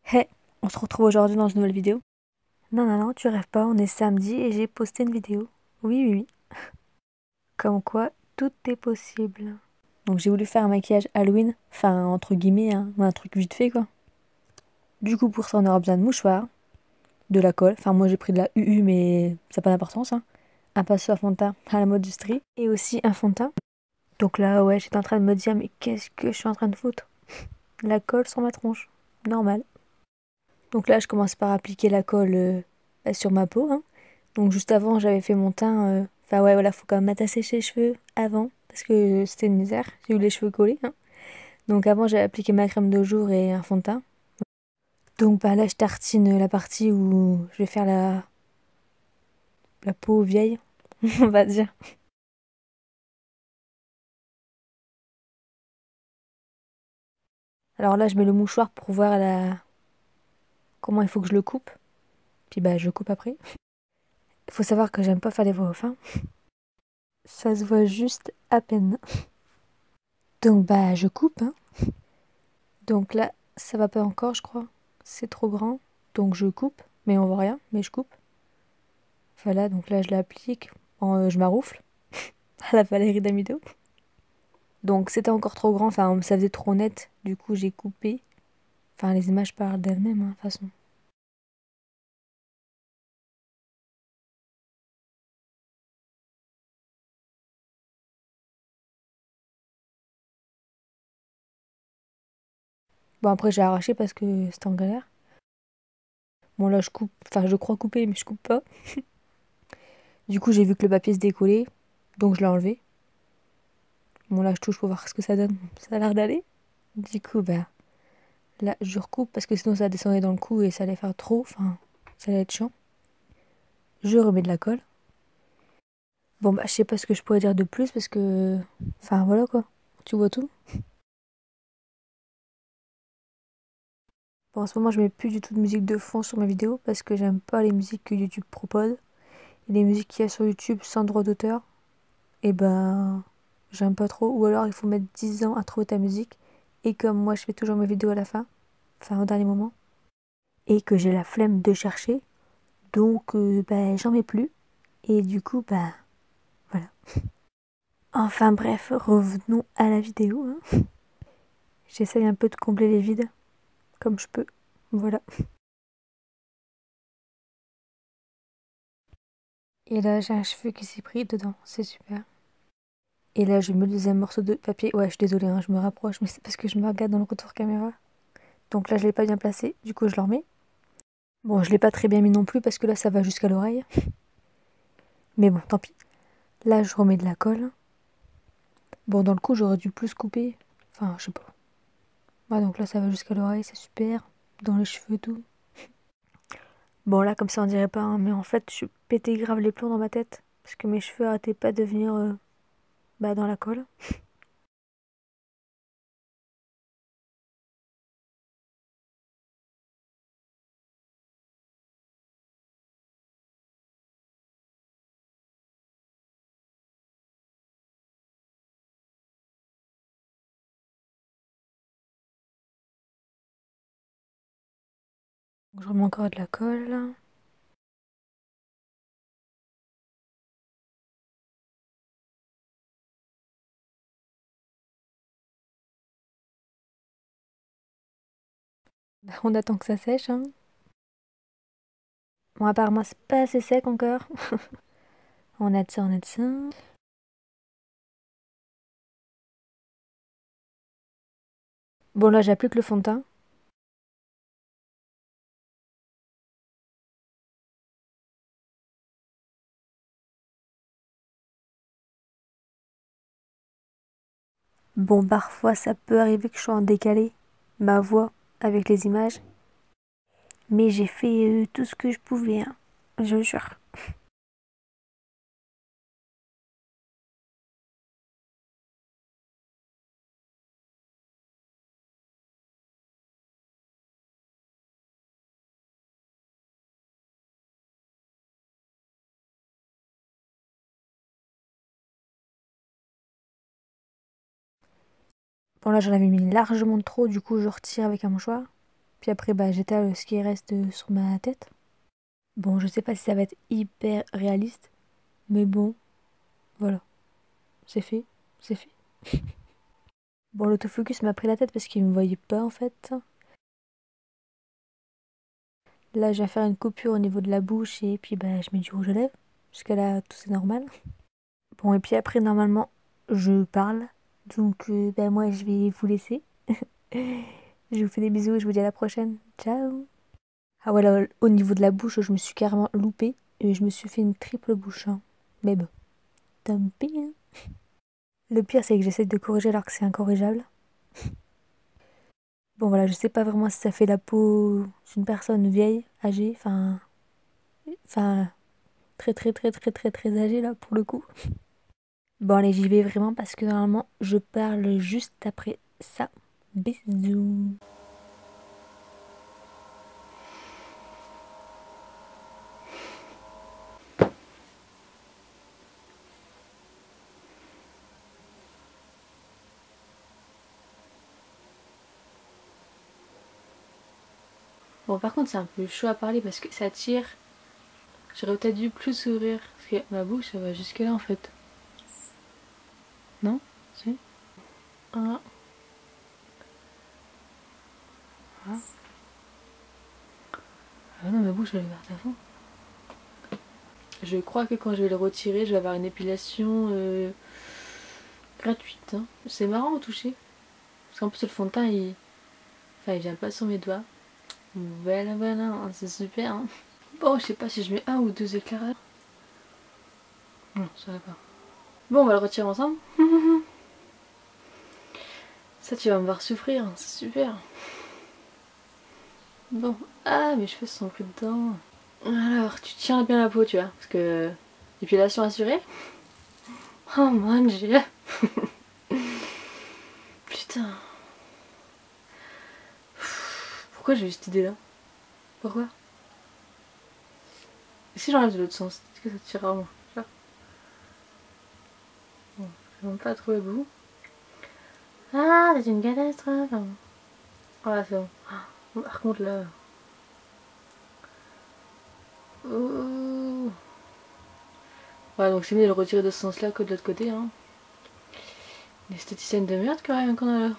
Hey, on se retrouve aujourd'hui dans une nouvelle vidéo. Non, non, non, tu rêves pas, on est samedi et j'ai posté une vidéo. Oui, oui, oui. Comme quoi, tout est possible. Donc j'ai voulu faire un maquillage Halloween, enfin entre guillemets, hein, un truc vite fait quoi. Du coup pour ça on aura besoin de mouchoirs, de la colle, enfin moi j'ai pris de la UU mais ça n'a pas d'importance, hein. Un pinceau à fond de teint à la mode du street et aussi un fond de teint. Donc là ouais j'étais en train de me dire mais qu'est-ce que je suis en train de foutre? La colle sur ma tronche, normal. Donc là je commence par appliquer la colle sur ma peau, hein. Donc juste avant, j'avais fait mon teint. Enfin ouais, voilà, faut quand même m'attasser les cheveux avant, parce que c'était une misère. J'ai eu les cheveux collés, hein. Donc avant, j'avais appliqué ma crème de jour et un fond de teint. Donc bah là, je tartine la partie où je vais faire la peau vieille, on va dire. Alors là, je mets le mouchoir pour voir comment il faut que je le coupe. Puis bah, je coupe après. Il faut savoir que j'aime pas faire les voix off, hein. Ça se voit juste à peine. Donc bah, je coupe, hein. Donc là, ça va pas encore, je crois. C'est trop grand. Donc je coupe, mais on voit rien, mais je coupe. Voilà, donc là je l'applique. Je maroufle à la Valérie Damido. Donc c'était encore trop grand, enfin ça faisait trop net. Du coup j'ai coupé. Enfin les images parlent d'elles-mêmes, hein, de toute façon. Bon après j'ai arraché parce que c'était en galère. Bon là je coupe, enfin je crois couper mais je coupe pas. Du coup j'ai vu que le papier se décollait, donc je l'ai enlevé. Bon là je touche pour voir ce que ça donne. Ça a l'air d'aller. Du coup bah là je recoupe parce que sinon ça descendait dans le cou et ça allait faire trop. Enfin ça allait être chiant. Je remets de la colle. Bon bah je sais pas ce que je pourrais dire de plus parce que... Enfin voilà quoi. Tu vois tout. Bon, en ce moment je mets plus du tout de musique de fond sur mes vidéos parce que j'aime pas les musiques que YouTube propose. Et les musiques qu'il y a sur YouTube sans droit d'auteur, et ben j'aime pas trop. Ou alors il faut mettre 10 ans à trouver ta musique. Et comme moi je fais toujours mes vidéos à la fin, enfin au dernier moment, et que j'ai la flemme de chercher, donc bah, j'en mets plus. Et du coup bah voilà. Enfin bref, revenons à la vidéo, hein. J'essaye un peu de combler les vides comme je peux. Voilà. Et là j'ai un cheveu qui s'est pris dedans, c'est super. Et là, je mets le deuxième morceau de papier. Ouais, je suis désolée, hein, je me rapproche, mais c'est parce que je me regarde dans le retour caméra. Donc là, je l'ai pas bien placé, du coup, je le remets. Bon, je l'ai pas très bien mis non plus parce que là, ça va jusqu'à l'oreille. Mais bon, tant pis. Là, je remets de la colle. Bon, dans le coup, j'aurais dû plus couper. Enfin, je sais pas. Ouais, donc là, ça va jusqu'à l'oreille, c'est super. Dans les cheveux, tout. Bon, là, comme ça, on dirait pas, hein, mais en fait, je pétais grave les plombs dans ma tête. Parce que mes cheveux arrêtaient pas de venir bah, dans la colle. Donc, je remets encore de la colle. Bah, on attend que ça sèche, hein. Bon, apparemment, c'est pas assez sec encore. On a de ça, on a de ça. Bon, là, j'applique le fond de teint. Bon, parfois, ça peut arriver que je sois en décalé, ma voix, avec les images. Mais j'ai fait tout ce que je pouvais, hein. Je jure. Bon, là, j'en avais mis largement trop, du coup, je retire avec un mouchoir. Puis après, bah, j'étale ce qui reste sur ma tête. Bon, je sais pas si ça va être hyper réaliste, mais bon, voilà. C'est fait, c'est fait. Bon, l'autofocus m'a pris la tête parce qu'il me voyait pas en fait. Là, je vais faire une coupure au niveau de la bouche et puis bah, je mets du rouge à lèvres. Jusqu'à là, tout c'est normal. Bon, et puis après, normalement, je parle. Donc, bah, moi, je vais vous laisser. Je vous fais des bisous et je vous dis à la prochaine. Ciao! Ah voilà, au niveau de la bouche, je me suis carrément loupée. Et je me suis fait une triple bouche. Hein. Mais bon, tant pis. Hein. Le pire, c'est que j'essaie de corriger alors que c'est incorrigeable. Bon voilà, je sais pas vraiment si ça fait la peau d'une personne vieille, âgée, enfin très âgée là pour le coup. Bon allez, j'y vais vraiment parce que normalement je parle juste après ça. Bisous. Bon par contre c'est un peu chaud à parler parce que ça tire. J'aurais peut-être dû plus sourire parce que ma bouche ça va jusque là en fait. Non? Si? Ah. Ah. Ah non, ma bouche elle est verte à fond. Je crois que quand je vais le retirer, je vais avoir une épilation gratuite. Hein. C'est marrant au toucher. Parce qu'en plus le fond de teint il vient pas sur mes doigts. Voilà, c'est super. Hein. Bon, je sais pas si je mets un ou deux éclairages. Non, ça va pas. Bon, on va le retirer ensemble. Ça, tu vas me voir souffrir, c'est super. Bon, ah, mes cheveux sont plus dedans. Alors, tu tiens bien la peau, tu vois, parce que épilation assurée. Oh mon dieu. Putain. Pourquoi j'ai eu cette idée là? Pourquoi? Et si j'enlève de l'autre sens, est-ce que ça tirera moins? Bon, je vais pas trouver goût. Ah, c'est une catastrophe. Voilà, c'est bon. Par contre là... Oh. Ouais, donc c'est mieux de le retirer de ce sens là que de l'autre côté. Hein. Une esthéticienne de merde quand même qu'on a là.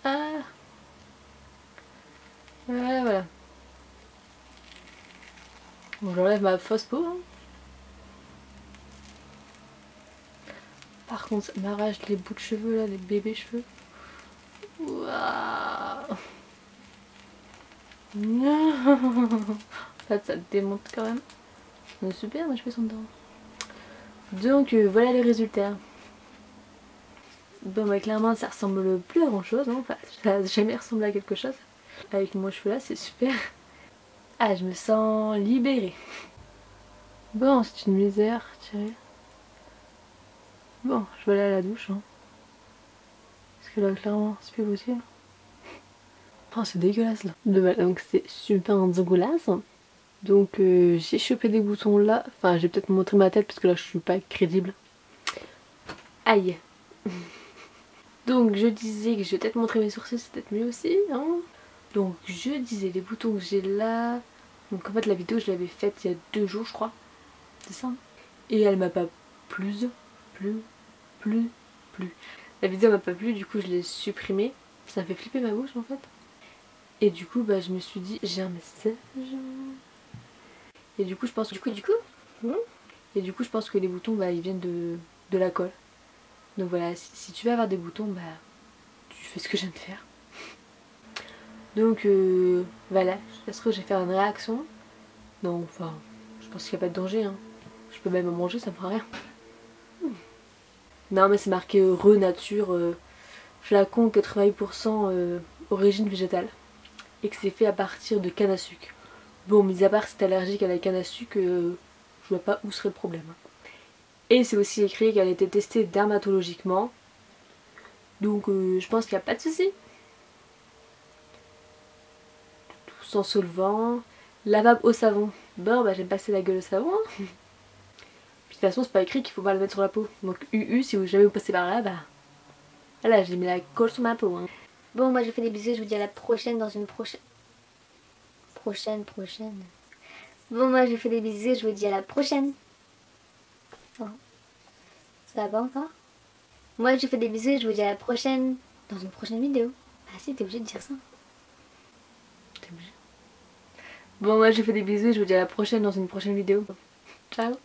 Ah. Voilà. Bon, j'enlève ma fausse peau. Hein. Par contre, ça m'arrache les bouts de cheveux là, les bébés cheveux. Waouh. En fait, ça démonte quand même. C'est super, mes cheveux sont dedans. Donc voilà les résultats. Bon bah clairement ça ressemble plus à grand chose, hein. Enfin ça n'a jamais ressemblé à quelque chose. Avec mon cheveu là c'est super. Ah je me sens libérée. Bon c'est une misère, tiens. Bon je vais aller à la douche. Hein. Parce que là clairement c'est plus possible. Oh c'est dégueulasse là. Donc c'est super dégueulasse. Donc j'ai chopé des boutons là. Enfin j'ai peut-être montré ma tête parce que là je suis pas crédible. Aïe. Donc je disais que je vais peut-être montrer mes sourcils, c'est peut-être mieux aussi. Hein. Donc je disais les boutons que j'ai là. Donc en fait la vidéo je l'avais faite il y a 2 jours je crois. C'est ça. Et elle m'a pas plu. La vidéo m'a pas plu, du coup je l'ai supprimée. Ça me fait flipper ma bouche en fait. Et du coup bah je me suis dit j'ai un message. Et du coup je pense Et du coup je pense que les boutons bah ils viennent de la colle. Donc voilà, si tu veux avoir des boutons, bah tu fais ce que je viens de faire. Donc voilà, est-ce que je vais faire une réaction? Non, enfin, je pense qu'il n'y a pas de danger. Hein. Je peux même en manger, ça me fera rien. Non mais c'est marqué Renature, flacon 80% origine végétale. Et que c'est fait à partir de canne à sucre. Bon, mis à part si t'es allergique à la canne à sucre, je vois pas où serait le problème. Et c'est aussi écrit qu'elle a été testée dermatologiquement. Donc je pense qu'il n'y a pas de souci. Sans solvant, lavable au savon. Bon bah j'aime passer la gueule au savon. Hein. Puis de toute façon c'est pas écrit qu'il faut pas le mettre sur la peau. Donc si jamais vous passez par là, bah... Voilà, j'ai mis la colle sur ma peau. Hein. Bon, moi je vous fais des bisous, je vous dis à la prochaine dans une prochaine... Prochaine. Bon, moi je vous fais des bisous, je vous dis à la prochaine. Oh. Ça va pas encore? Moi je vous fais des bisous, je vous dis à la prochaine dans une prochaine vidéo. Ah si, t'es obligé de dire ça. T'es obligé. Bon, moi je vous fais des bisous, je vous dis à la prochaine dans une prochaine vidéo. Ciao.